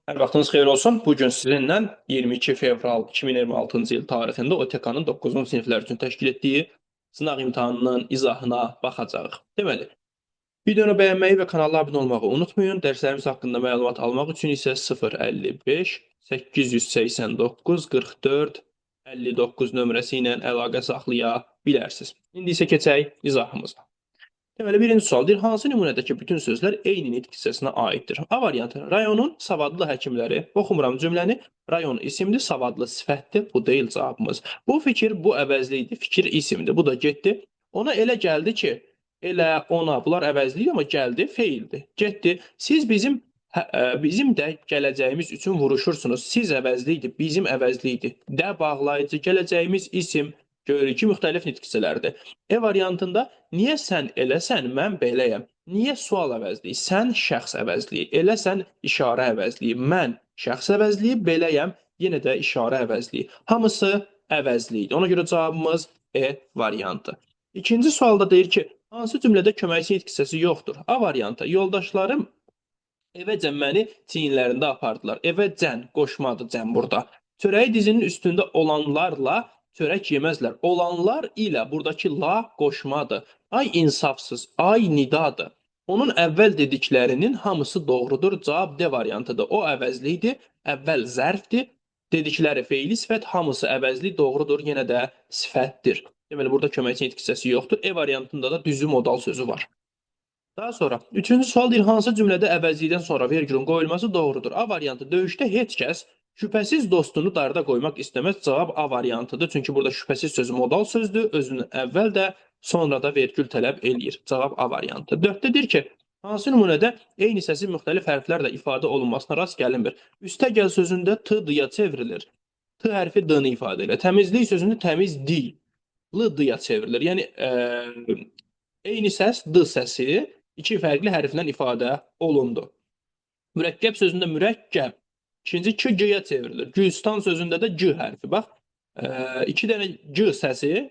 Hər vaxtınız xeyir olsun. Bugün sizinlə 22 fevral 2026-cı il tarixində OTK-nın 9-cu siniflər üçün təşkil etdiyi sınaq imtahanının izahına baxacağıq. Deməli, videonu bəyənməyi və kanala abunə olmağı unutmayın. Dərslərimiz haqqında məlumat almaq üçün isə 055 889 44 59 nömrəsi ilə əlaqə saxlaya bilərsiniz. İndi isə keçək izahımıza. Deməli, birinci sual deyir, hansı nümunədəki bütün sözlər eyni nitq hissəsinə aiddir? A variantı, rayonun savadlı həkimləri, oxumuram cümləni, rayon isimdir, savadlı sifətdir, bu deyil cavabımız. Bu fikir, bu əvəzlikdir, fikir isimdir, bu da getdi. Ona elə gəldi ki, elə ona, bunlar əvəzlik, amma gəldi, feildir, getdi. Siz bizim də gələcəyimiz üçün vuruşursunuz. Siz əvəzlikdir, bizim əvəzlikdir. Də bağlayıcı, gələcəyimiz isim, görürük ki, müxtəlif nitq hissələrdir. E variantında niyə sən eləsən, mən beləyəm? Niyə sual əvəzliyi? Sən şəxs əvəzliyi, eləsən işarə əvəzliyi, mən şəxs əvəzliyi, beləyəm, yenə də işarə əvəzliyi. Hamısı əvəzliyidir. Ona görə cavabımız E variantı. İkinci sualda deyir ki, hansı cümlədə köməkçi nitq hissəsi yoxdur? A variantı, yoldaşlarım evəcən məni çiyinlərində apardılar. Evəcən, qoşmadır cəm burada. Çörəyi dizinin üstündə olanlarla çörək yeməzlər. Olanlar ilə buradakı la qoşmadır. Ay insafsız, ay nidadır. Onun əvvəl dediklərinin hamısı doğrudur. Cavab D variantıdır. O əvəzlikdir, əvvəl zərfdir. Dedikləri feili sifət, hamısı əvəzli, doğrudur, yenə də sifətdir. Deməli, burada köməkçi nitq hissəsi yoxdur. E variantında da düzü modal sözü var. Daha sonra, üçüncü sual deyir, hansı cümlədə əvəzlikdən sonra vergülün qoyulması doğrudur? A variantı, döyüşdə heç kəs şübhəsiz dostunu darda qoymaq istəməz. Cavab A variantıdır. Çünki burada şübhəsiz sözü modal sözdür. Özünü əvvəl də, sonra da vergül tələb eləyir. Cavab A variantı. Dörddə deyir ki, hansı nümunədə eyni səsin müxtəlif hərflərlə ifadə olunmasına rast gəlinmir? Üstəgəl sözündə t d-ya çevrilir. T hərfi d-nı ifadə edir. Təmizlik sözündə təmiz d, l d-ya çevrilir. Yəni, eyni səs d səsi iki fərqli hərflə ifadə olundu. Mürəkkəb sözündə mürəkkəb, ikinci k g-yə çevrilir. Gülstan sözündə də g hərfi. Bax, iki dənə g səsi,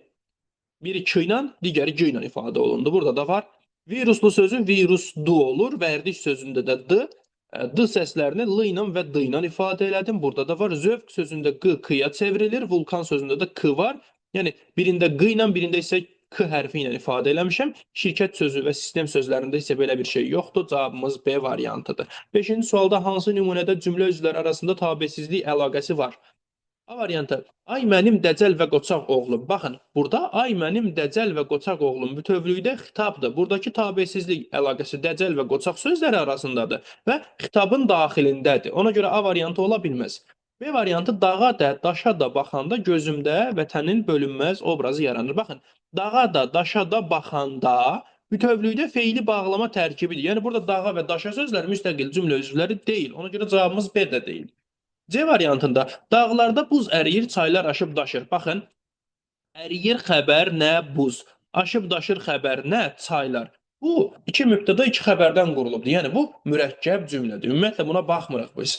biri k ilə, digəri g ilə ifadə olundu. Burada da var. Viruslu sözü virusdu olur. Vərdiş sözündə də d. D səslərini l ilə və d ilə ifadə elədim. Burada da var. Zövq sözündə q, k-ya çevrilir. Vulkan sözündə də k var. Yəni, birində q ilə, birində isə k hərfi ilə ifadə eləmişəm. Şirkət sözü və sistem sözlərində isə belə bir şey yoxdur. Cavabımız B variantıdır. Beşinci sualda hansı nümunədə cümlə üzvləri arasında tabesizlik əlaqəsi var? A variantı, ay mənim dəcəl və qoçaq oğlum. Baxın, burada ay mənim dəcəl və qoçaq oğlum bütövlükdə xitabdır. Buradakı tabesizlik əlaqəsi dəcəl və qoçaq sözləri arasındadır və xitabın daxilindədir. Ona görə A variantı ola bilməz. B variantı, dağa da, daşa da baxanda gözümdə vətənin bölünməz obrazı yaranır. Baxın, dağa da, daşa da baxanda bütövlükdə feili bağlama tərkibidir. Yəni, burada dağa və daşa sözləri müstəqil cümlə üzvləri deyil. Ona görə cavabımız B də deyil. C variantında, dağlarda buz əriyir, çaylar aşıb daşır. Baxın, əriyir xəbər nə buz, aşıb daşır xəbər nə çaylar. Bu, iki mübtəda iki xəbərdən qurulubdur. Yəni, bu mürəkkəb cümlədir. Ümumiyyətlə, buna baxmırıq biz.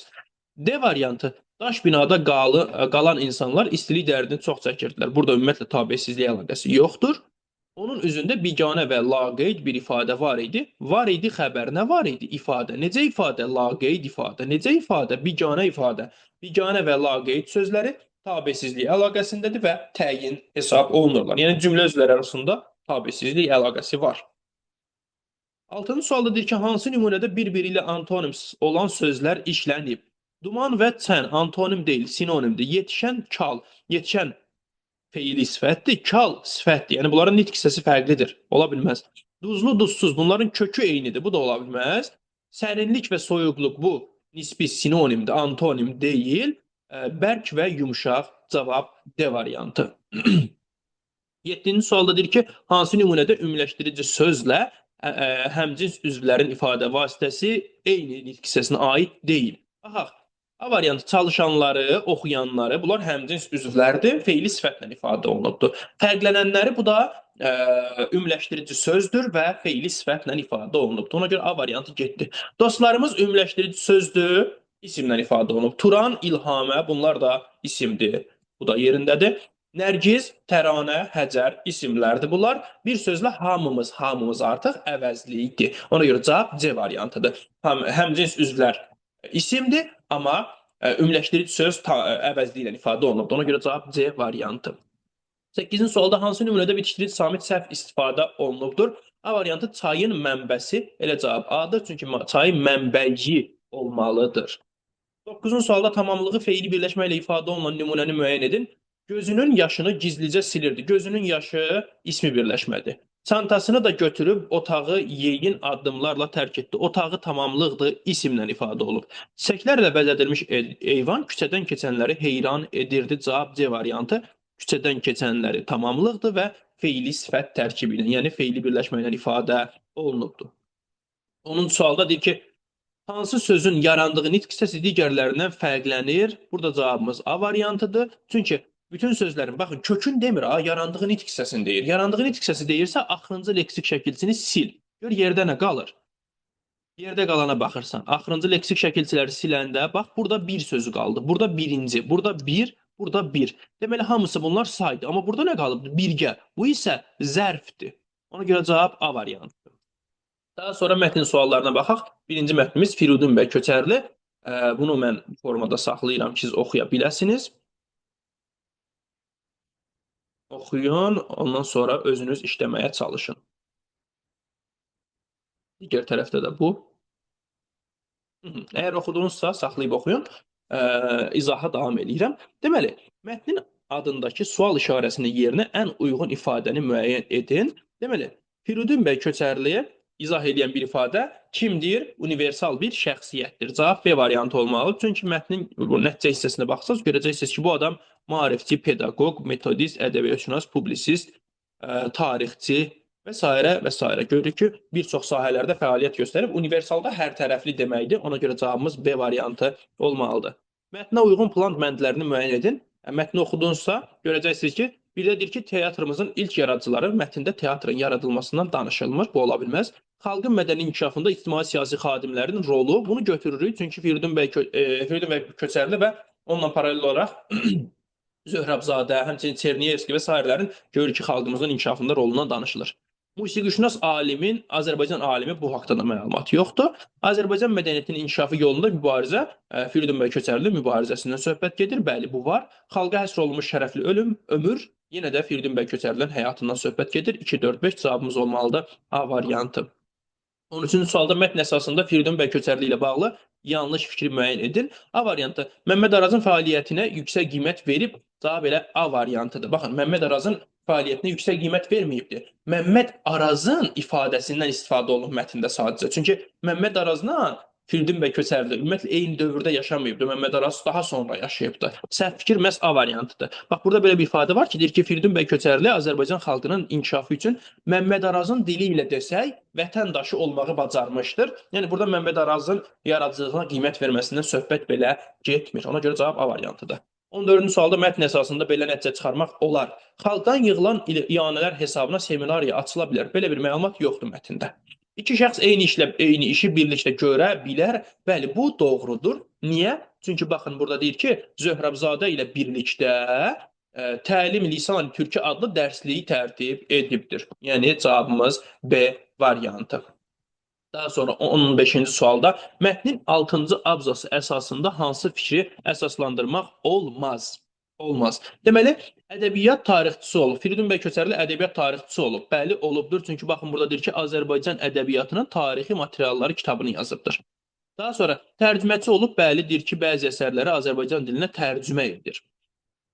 D variantı, daş binada qalan insanlar istilik dərdini çox çəkirdilər. Burada ümumiyyətlə tabesizlik əlaqəsi yoxdur. Onun üzündə biganə və laqeyd bir ifadə var idi. Var idi xəbər, nə var idi? İfadə. Necə ifadə? Laqeyd ifadə. Necə ifadə? Biganə ifadə. Biganə və laqeyd sözləri tabesizlik əlaqəsindədir və təyin hesab olunurlar. Yəni, cümlə üzvləri arasında tabesizlik əlaqəsi var. Altıncı sualda deyir ki, hansı nümunədə bir-biri ilə antonim olan sözlər işlənib? Duman və çən antonim deyil, sinonimdir. Yetişən kal, yetişən feili sifətdir, kal sifətdir. Yəni, bunların nitq hissəsi fərqlidir. Ola bilməz. Duzlu, duzsuz, bunların kökü eynidir. Bu da ola bilməz. Sərinlik və soyuqluq bu nisbi sinonimdir, antonim deyil. Bərk və yumşaq cavab D variantı. 7-ci sualda deyir ki, hansı nümunədə ümumiləşdirici sözlə həmcins üzvlərin ifadə vasitəsi eyni nitq hissəsinə aid deyil. Baxaq. A variantı, çalışanları, oxuyanları, bunlar həmcins üzvlərdir, feili sifətlə ifadə olunubdur. Fərqlənənləri, bu da ümumiləşdirici sözdür və feili sifətlə ifadə olunubdur. Ona görə A variantı getdi. Dostlarımız ümumiləşdirici sözdür, isimlə ifadə olunub. Turan, İlhamə, bunlar da isimdir. Bu da yerindədir. Nərgiz, Təranə, Həcər isimlərdir bunlar. Bir sözlə hamımız artıq əvəzliyikdir. Ona görə cavab C variantıdır. Həmcins üzvlər isimdir, amma ümumiləşdirici söz əvəzli ilə ifadə olunubdur. Ona görə cavab C variantı. 8-ci sualda hansı nümunədə bitişdirici samit səhv istifadə olunubdur? A variantı çayın mənbəsi, elə cavab A-dır, çünki çayın mənbəyi olmalıdır. 9-cu sualda tamamlığı feili birləşmə ilə ifadə olunan nümunəni müəyyən edin. Gözünün yaşını gizlicə silirdi. Gözünün yaşı ismi birləşmədir. Çantasını da götürüb otağı yeyin addımlarla tərk etdi. Otağı tamamlıqdır, isimlə ifadə olub. Çiçəklərlə bəzədilmiş eyvan küçədən keçənləri heyran edirdi. Cavab C variantı. Küçədən keçənləri tamamlıqdır və feili sifət tərkibi ilə, yəni feili birləşmə ilə ifadə olunubdur. 10-cu sualda deyir ki, hansı sözün yarandığı nitq hissəsi digərlərindən fərqlənir? Burada cavabımız A variantıdır. Çünki bütün sözlərin, baxın, kökün demir, yarandığı nitq hissəsini deyir. Yarandığı nitq hissəsi deyirsə, axırıncı leksik şəkilçini sil. Gör, yerdə nə qalır? Yerdə qalana baxırsan. Axırıncı leksik şəkilçiləri siləndə, bax, burada bir sözü qaldı. Burada birinci, burada bir, burada bir. Deməli, hamısı bunlar saydı. Amma burada nə qalıb? Birgə. Bu isə zərfdir. Ona görə cavab A variantıdır. Daha sonra mətn suallarına baxaq. Birinci mətnimiz Firidun bəy Köçərli. Bunu mən formada saxlayıram ki, siz oxuya biləsiniz. Oxuyun, ondan sonra özünüz işləməyə çalışın. Digər tərəfdə də bu. Əgər oxudunuzsa, saxlayıb oxuyun. İzaha davam edirəm. Deməli, mətnin adındakı sual işarəsinin yerinə ən uyğun ifadəni müəyyən edin. Deməli, Firidun bəy Köçərliyə izah edən bir ifadə kimdir? Universal bir şəxsiyyətdir. Cavab B variantı olmalıdır. Çünki mətnin nəticə hissəsinə baxsaq, görəcəksiniz ki, bu adam maarifçi, pedaqoq, metodist, ədəbiyyatşünas, publisist, tarixçi və s. və s. Görürük ki, bir çox sahələrdə fəaliyyət göstərib. Universalda hər tərəfli deməkdir. Ona görə cavabımız B variantı olmalıdır. Mətnə uyğun plan bəndlərini müəyyən edin. Mətni oxudunuzsa, görəcəksiniz ki, bir də deyir ki, teatrımızın ilk yaradıcıları mətndə teatrın yaradılmasından danışılmır. Bu ola bilməz. Xalqın mədəni inkişafında ictimai-siyasi xadimlərin rolu, bunu götürürük. Çünki Firidun bəy Köçərli və onunla paralel olaraq Zöhrəbzadə, həmçinin Çerniyevski və s.lərin görür ki, xalqımızın inkişafında rolundan danışılır. Musiqişünas alimin, Azərbaycan alimi bu haqda da məlumat yoxdur. Azərbaycan mədəniyyətinin inkişafı yolunda mübarizə, Firidun bəy Köçərli mübarizəsindən söhbət gedir. Bəli, bu var. Xalqa həsr olunmuş şərəfli ömür, yenə də Firidun bəy Köçərlinin həyatından söhbət gedir. 2, 4, 5 cavabımız olmalıdır A variantı. 13-cü sualda mətn əsasında Firidun bəy Köçərli ilə bağlı yanlış fikri müəyyən edin. A variantı, Məmməd Arazın fəaliyyətinə yüksək qiymət verib, cavab elə A variantıdır. Baxın, Məmməd Arazın fəaliyyətinə yüksək qiymət verməyibdir. Məmməd Arazın ifadəsindən istifadə olunub mətndə sadəcə. Çünki Məmməd Arazla Firidun bəy Köçərli ümumiyyətlə eyni dövrdə yaşamayıbdır. Məmməd Araz daha sonra yaşayıbdır. Səhv fikir məhz A variantıdır. Bax, burada belə bir ifadə var ki, deyir ki, Firidun bəy Köçərli Azərbaycan xalqının inkişafı üçün Məmməd Arazın dili ilə desək, vətəndaşı olmağı bacarmışdır. Yəni, burada Məmməd Arazın yaradıcılığına qiymət verməsindən söhbət belə getmir. Ona görə cavab A variantıdır. 14-cü sualda mətn əsasında belə nəticə çıxarmaq olar. Xalqdan yığılan iyanələr hesabına seminariya açıla bilər. Belə bir məlumat yoxdur mətndə. İki şəxs eyni işi birlikdə görə bilər. Bəli, bu doğrudur. Niyə? Çünki baxın, burada deyir ki, Zöhrəbzadə ilə birlikdə Təlim Lisan Türki adlı dərsliyi tərtib edibdir. Yəni, cavabımız B variantı. Daha sonra 15-ci sualda mətnin 6-cı abzası əsasında hansı fikri əsaslandırmaq olmaz? Olmaz. Deməli, ədəbiyyat tarixçisi olub. Firidun bəy Köçərli ədəbiyyat tarixçisi olub. Bəli, olubdur. Çünki baxın, burada deyir ki, Azərbaycan ədəbiyyatının tarixi materialları kitabını yazıbdır. Daha sonra tərcüməçi olub. Bəli, deyir ki, bəzi əsərləri Azərbaycan dilinə tərcümə edir.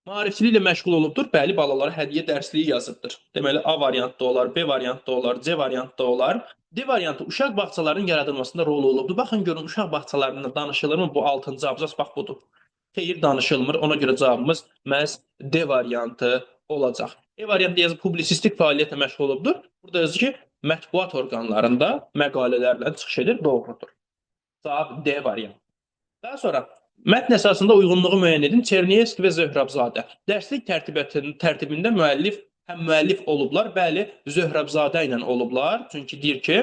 Maarifçiliklə məşğul olubdur. Bəli, balalara hədiyyə dərsliyi yazıbdır. Deməli, A variantda olar, B variantda olar, C variantda olar. D variantı uşaq bağçalarının yaradılmasında rol olubdur. Baxın, görün, uşaq bağçalarından danışılırmı? Bu 6-cı abzas, bax, budur. Xeyir, danışılmır. Ona görə cavabımız məhz D variantı olacaq. E variantı yazıb publisistik fəaliyyətlə məşğul olubdur. Burada yazır ki, mətbuat orqanlarında məqalələrlə çıxış edir. Doğrudur. Cavab D variantı. Daha sonra mətn əsasında uyğunluğu müəyyən edin. Çerniyevski və Zöhrəbzadə. Dərslik tərtibində həm müəllif olublar. Bəli, Zöhrəbzadə ilə olublar. Çünki deyir ki,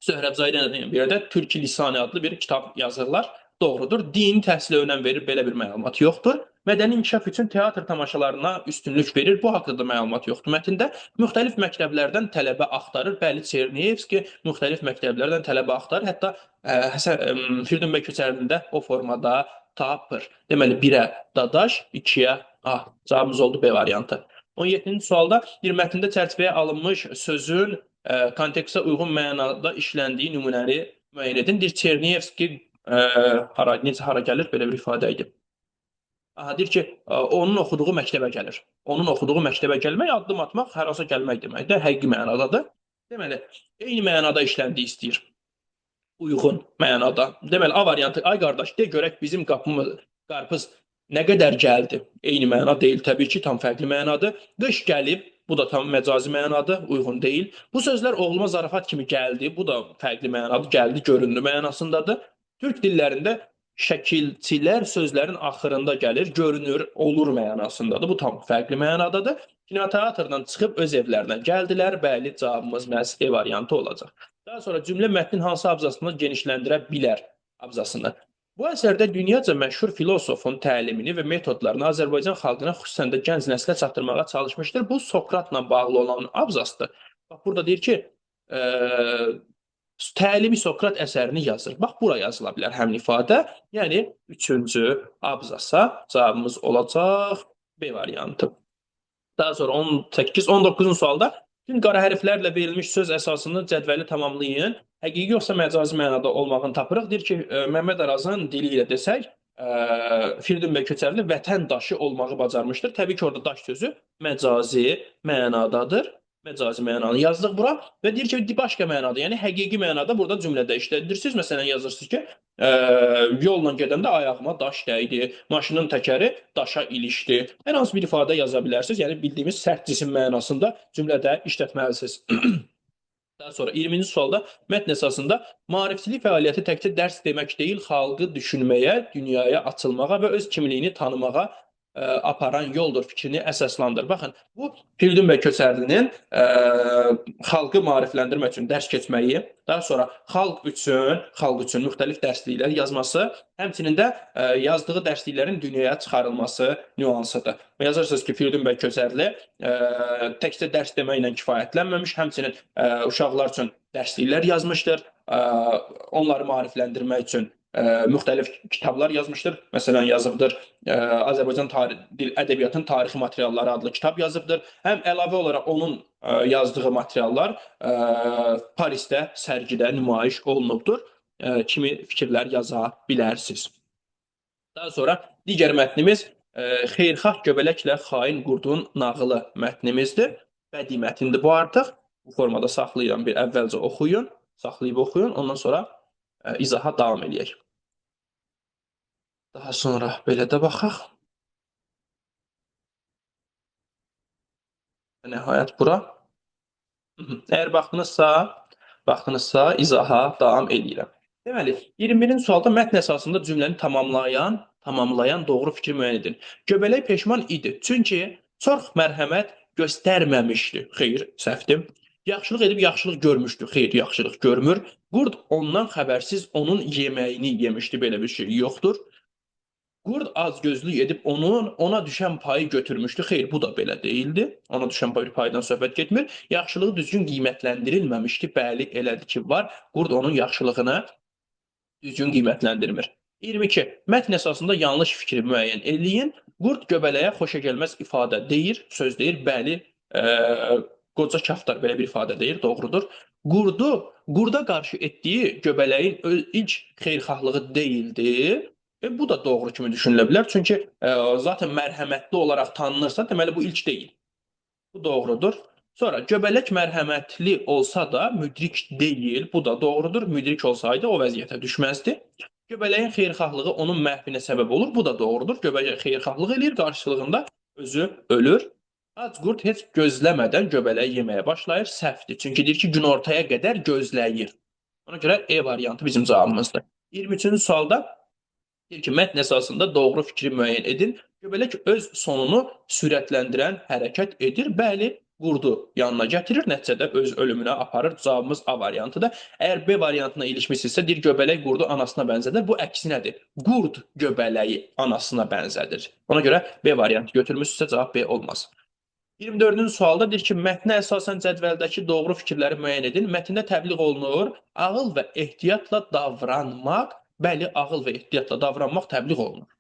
Zöhrəbzadə ilə bir yerdə Türki Lisanı adlı bir kitab yazırlar. Doğrudur. Dini təhsilə önəm verir, belə bir məlumat yoxdur. Mədəni inkişaf üçün teatr tamaşalarına üstünlük verir. Bu haqqda da məlumat yoxdur mətndə. Müxtəlif məktəblərdən tələbə axtarır. Bəli, Çerniyevski müxtəlif məktəblərdən tələbə axtarır. Hətta Firidun bəy Köçərlində o formada tapır. Deməli 1-ə Dadaş, 2-yə A. Cavabımız oldu B variantı. 17-ci sualda bir mətndə çərçivəyə alınmış sözün kontekstə uyğun mənada işləndiyi nümunəni müəyyən edin. Deyir Çerniyevski necə hara gəlir belə bir ifadə idi. Deyir ki, onun oxuduğu məktəbə gəlir. Onun oxuduğu məktəbə gəlmək, addım atmaq, harasa gəlmək deməkdir. Həqiqi mənadadır. Deməli, eyni mənada işləndiyi istəyir. Uyğun mənada. Deməli, A variantı, ay qardaş, de görək bizim qarpız nə qədər gəldi? Eyni məna deyil, təbii ki, tam fərqli mənadır. Qış gəlib, bu da tam məcazi mənadır, uyğun deyil. Bu sözlər oğluma zarafat kimi gəldi, bu da fərqli mənadır, gəldi, göründü mənasındadır. Türk dillərində şəkilçilər sözlərin axırında gəlir, görünür, olur mənasındadır. Bu tam fərqli mənadadır. Kinoteatrdan çıxıb öz evlərinə gəldilər. Bəli, cavabımız məhz E variantı olacaq. Daha sonra cümlə mətnin hansı abzasını genişləndirə bilər abzasını. Bu əsərdə dünyaca məşhur filosofun təlimini və metodlarını Azərbaycan xalqına, xüsusən də gənc nəslə çatdırmağa çalışmışdır. Bu Sokratla bağlı olan abzasdır. Bax, burada deyir ki, təlimi Sokrat əsərini yazır. Bax, bura yazıla bilər həmin ifadə. Yəni, 3-cü abzasa cavabımız olacaq B variantı. Daha sonra 18-19-cu sualda bütün qara hərflərlə verilmiş söz əsasını cədvəli tamamlayın. Həqiqi yoxsa məcazi mənada olmağını tapırıq. Deyir ki, Məmməd Arazın dili ilə desək, Firidun bəy Köçərli vətəndaşı olmağı bacarmışdır. Təbii ki, orada daş sözü məcazi mənadadır. Məcazi mənanı yazdıq bura və deyir ki, başqa mənada, yəni həqiqi mənada burada cümlədə işlədirsiniz. Məsələn, yazırsınız ki, yolla gedəndə ayağıma daş dəydi, maşının təkəri daşa ilişdi. Hər hansı bir ifadə yaza bilərsiniz, yəni bildiyimiz sərt cisim mənasında cümlədə işlətməlisiniz. Daha sonra 20-ci sualda mətn əsasında maarifçilik fəaliyyəti təkcə dərs demək deyil, xalqı düşünməyə, dünyaya açılmağa və öz kimliyini tanımağa aparan yoldur fikrini əsaslandır. Baxın, bu Firidun bəy Köçərlinin xalqı maarifləndirmək üçün dərs keçməyi, daha sonra xalq üçün müxtəlif dərsliklər yazması, həmçinin də yazdığı dərsliklərin dünyaya çıxarılması nüansıdır. Yazırsınız ki, Firidun bəy Köçərli təkcə dərs deməklə kifayətlənməmiş, həmçinin uşaqlar üçün dərsliklər yazmışdır, onları maarifləndirmək üçün müxtəlif kitablar yazmışdır. Məsələn, yazıbdır Azərbaycan dil ədəbiyyatının tarixi materialları adlı kitab yazıbdır. Həm əlavə olaraq onun yazdığı materiallar Parisdə sərgidə nümayiş olunubdur. Kimi fikirlər yaza bilərsiniz. Daha sonra digər mətnimiz Xeyirxah göbələklə xain qurdun nağılı mətnimizdir. Bədii mətndir bu artıq. Bu formada saxlayıram, bir əvvəlcə oxuyun, saxlayıb oxuyun, ondan sonra izaha davam edək. Daha sonra belə də baxaq. Nəhayət bura. Əgər baxdınızsa izaha davam edirəm. Deməli, 21-ci sualda mətn əsasında cümləni tamamlayan doğru fikri müəyyən edin. Göbələk peşman idi, çünki çox mərhəmət göstərməmişdi. Xeyr, səhvdir. Yaxşılıq edib yaxşılıq görmüşdü. Xeyr, yaxşılıq görmür. Qurd ondan xəbərsiz onun yeməyini yemişdi. Belə bir şey yoxdur. Qurd azgözlük edib ona düşən payı götürmüşdü. Xeyr, bu da belə deyildi. Ona düşən paydan söhbət getmir. Yaxşılığı düzgün qiymətləndirilməmişdi. Bəli, elədir ki, var. Qurd onun yaxşılığını düzgün qiymətləndirmir. 22. Mətn əsasında yanlış fikri müəyyən eləyin. Qurd göbələyə xoşagəlməz ifadə deyir, söz deyir. Bəli, qoca kaftar belə bir ifadə deyir, doğrudur. Qurda qarşı etdiyi göbələyin ilk xeyirxahlığı deyildi. Bu da doğru kimi düşünülə bilər. Çünki zaten mərhəmətli olaraq tanınırsa, deməli bu ilk deyil. Bu doğrudur. Sonra göbələk mərhəmətli olsa da müdrik deyil. Bu da doğrudur. Müdrik olsaydı o vəziyyətə düşməzdi. Göbələyin xeyirxahlığı onun məhvinə səbəb olur. Bu da doğrudur. Göbələk xeyirxahlıq eləyir, qarşılığında özü ölür. Ac qurd heç gözləmədən göbələyi yeməyə başlayır. Səhvdir. Çünki deyir ki, günortaya qədər gözləyir. Ona görə E variantı bizim cavabımızdır. 23-cü sualda deyir ki, mətn əsasında doğru fikri müəyyən edin. Göbələk öz sonunu sürətləndirən hərəkət edir. Bəli, qurdu yanına gətirir, nəticədə öz ölümünə aparır. Cavabımız A variantıdır. Əgər B variantına ilişmisinizsə, deyir göbələk qurdu anasına bənzədir. Bu əksinədir. Qurd göbələyi anasına bənzədir. Ona görə B variantı götürmüsünüzsə cavab B olmaz. 24-cü sualda deyir ki, mətnə əsasən cədvəldəki doğru fikirləri müəyyən edin. Mətndə təbliğ olunur, ağıl və ehtiyatla davranmaq, bəli, ağıl və ehtiyatla davranmaq təbliğ olunur.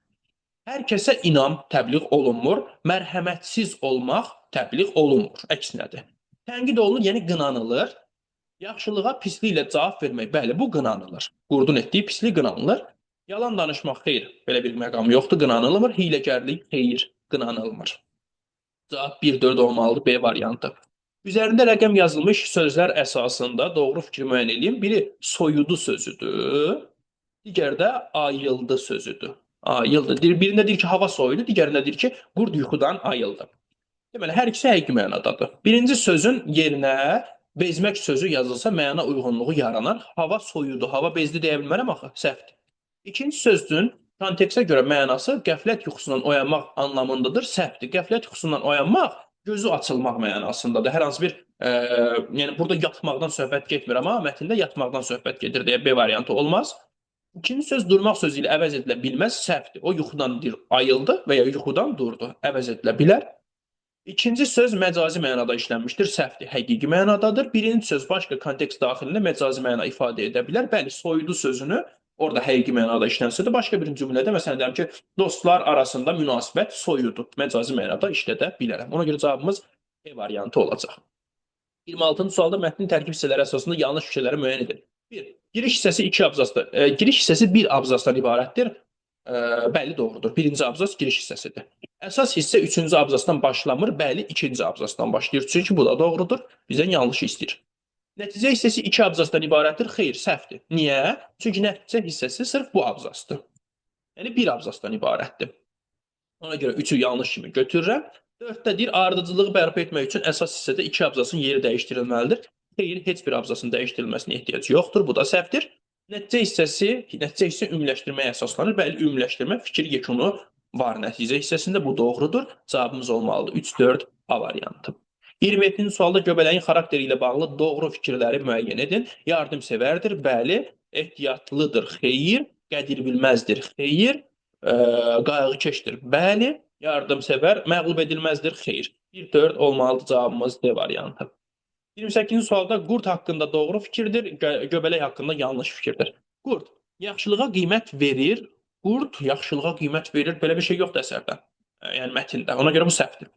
Hər kəsə inam təbliğ olunmur, mərhəmətsiz olmaq təbliğ olunmur, əksinədir. Tənqid olunur, yəni qınanılır. Yaxşılığa pisliklə cavab vermək, bəli, bu qınanılır. Qurdun etdiyi pislik qınanılır. Yalan danışmaq, xeyr, belə bir məqam yoxdur, qınanılmır. Hiyləkərlik, xeyr, qınanılmır. Cavab 1-4 olmalıdır, B variantı. Üzərində rəqəm yazılmış sözlər əsasında doğru fikri müəyyən edin. Biri soyudu sözüdür, digəri də ayıldı sözüdür. Ayıldı. Birində deyir ki, hava soyudu, digərində deyir ki, qurd yuxudan ayıldı. Deməli, hər ikisi həqiqi mənadadır. Birinci sözün yerinə bezmək sözü yazılsa məna uyğunluğu yaranar. Hava soyudu, hava bezdi deyə bilmərəm axı, səhvdir. İkinci sözün kontekstə görə mənası qəflət yuxusundan oyanmaq anlamındadır, səhvdir. Qəflət yuxusundan oyanmaq gözü açılmaq mənasındadır. Hər hansı bir, yəni burada yatmaqdan söhbət getmir, amma mətndə yatmaqdan söhbət gedir deyə B variantı olmaz. İkinci söz durmaq sözü ilə əvəz edilə bilməz, səhvdir. O yuxudan ayıldı və ya yuxudan durdu, əvəz edilə bilər. İkinci söz məcazi mənada işlənmişdir, səhvdir, həqiqi mənadadır. Birinci söz başqa kontekst daxilində məcazi məna ifadə edə bilər. Bəli, soyudu sözünü orada həqiqi mənada işlənsədir. Başqa bir cümlədə, məsələn, deyəm ki, dostlar arasında münasibət soyudu, məcazi mənada işlədə bilərəm. Ona görə cavabımız E variantı olacaq. 26-cı sualda mətnin tərkib hissələri əsasında yanlış fikirləri müəyyən edin. 1. Giriş hissəsi 2 abzasdır. Giriş hissəsi 1 abzasdan ibarətdir. Bəli, doğrudur. Birinci abzas giriş hissəsidir. Əsas hissə 3-cü abzasdan başlamır. Bəli, 2-ci abzasdan başlayır. Çünki bu da doğrudur. Bizdən yanlış istəyir. Nəticə hissəsi 2 abzasdan ibarətdir. Xeyr, səhvdir. Niyə? Çünki nəticə hissəsi sırf bu abzasdır. Yəni 1 abzasdan ibarətdir. Ona görə 3-ü yanlış kimi götürürəm. 4-də deyir, ardıcılığı bərpa etmək üçün əsas hissədə 2 abzasın yeri dəyişdirilməlidir. Xeyr, heç bir abzasın dəyişdirilməsinə ehtiyac yoxdur. Bu da səhvdir. Nəticə hissə ümumiləşdirməyə əsaslanır. Bəli, ümumiləşdirmə fikir yekunu var nəticə hissəsində. Bu doğrudur. Cavabımız olmalıdır. 3-4 A variantı. 27-ci sualda göbələyin xarakteri ilə bağlı doğru fikirləri müəyyən edin. Yardımsevərdir, bəli, ehtiyatlıdır, xeyr, qədir bilməzdir, xeyr, qayğıkeşdir, bəli, yardımsevər, məğlub edilməzdir, xeyr. 1-4 olmalıdır, cavabımız D variantı. 28-ci sualda qurd haqqında doğru fikirdir, göbələk haqqında yanlış fikirdir. Qurd yaxşılığa qiymət verir, qurd yaxşılığa qiymət verir, belə bir şey yoxdur əsərdə, yəni mətndə. Ona görə bu səhvdir.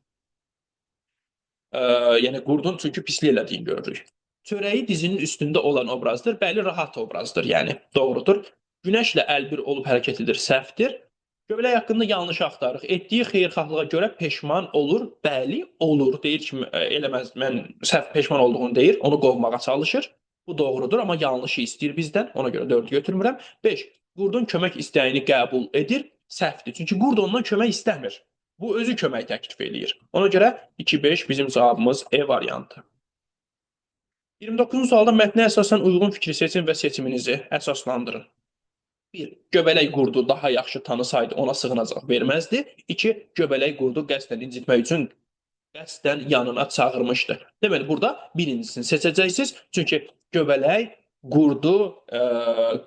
Yəni qurdun çünki pislik elədiyini görürük. Çörəyi dizinin üstündə olan obrazdır, bəli, rahat obrazdır, yəni doğrudur. Günəşlə əlbir olub hərəkət edir, səhvdir. Göbələk haqqında yanlış axtarırıq. Etdiyi xeyirxahlığa görə peşman olur, bəli, olur. Deyir ki, eləməz, mən səhv peşman olduğunu deyir, onu qovmağa çalışır. Bu doğrudur, amma yanlışı istəyir bizdən, ona görə 4-ü götürmürəm. 5. Qurdun kömək istəyini qəbul edir, səhvdir. Çünki qurd ondan kömək istəmir. Bu özü kömək təklif eləyir. Ona görə 2-5 bizim cavabımız E variantı. 29-cu sualda mətnə əsasən uyğun fikri seçin və seçiminizi əsaslandırın. 1. Göbələk qurdu daha yaxşı tanısaydı ona sığınacaq verməzdi. 2. Göbələk qurdu qəsdən incitmək üçün qəsdən yanına çağırmışdı. Deməli, burada birincisini seçəcəksiniz. Çünki göbələk qurdu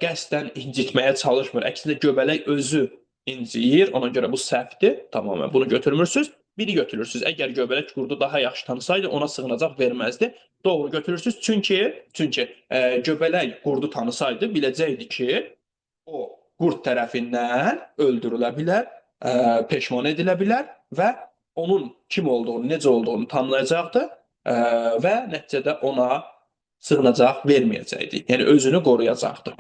qəsdən incitməyə çalışmır. Əksinə göbələk özü inciyir. Ona görə bu səhvdir. Tamamilə bunu götürmürsünüz. Biri götürürsünüz. Əgər göbələk qurdu daha yaxşı tanısaydı ona sığınacaq verməzdi. Doğru götürürsünüz. Çünki göbələk qurdu tanısaydı biləcəkdi ki, o qurd tərəfindən öldürülə bilər, peşman edilə bilər və onun kim olduğunu, necə olduğunu tanıyacaqdı və nəticədə ona sığınacaq verməyəcəkdi. Yəni özünü qoruyacaqdı.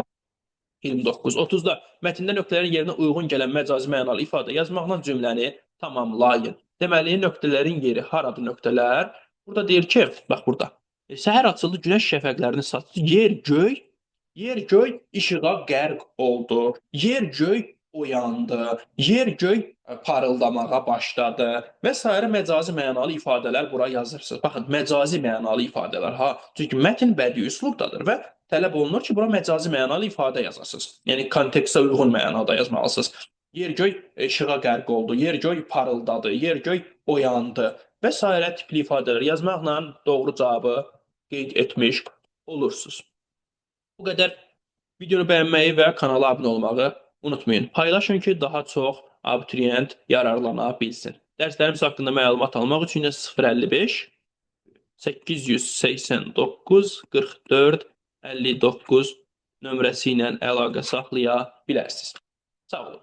29. 30-da mətndə nöqtələrin yerinə uyğun gələn məcazi mənalı ifadə yazmaqla cümləni tamamlayın. Deməli, nöqtələrin yeri haradır nöqtələr? Burada deyir ki, bax burada. Səhər açıldı, günəş şəfəqlərini saçdı, yer göy işığa qərq oldu, yer göy oyandı, yer göy parıldamağa başladı və s. məcazi mənalı ifadələr bura yazırsınız. Baxın, məcazi mənalı ifadələr, çünki mətn bədii üslubdadır və tələb olunur ki, bura məcazi mənalı ifadə yazasınız. Yəni, kontekstə uyğun mənada yazmalısınız. Yer göy işığa qərq oldu, yer göy parıldadı, yer göy oyandı və sairə tipli ifadələr yazmaqla doğru cavabı qeyd etmiş olursunuz. Bu qədər. Videonu bəyənməyi və kanala abunə olmağı unutmayın. Paylaşın ki, daha çox abituriyent yararlana bilsin. Dərslərimiz haqqında məlumat almaq üçün 055 889 44 59 nömrəsi ilə əlaqə saxlaya bilərsiniz. Sağ olun.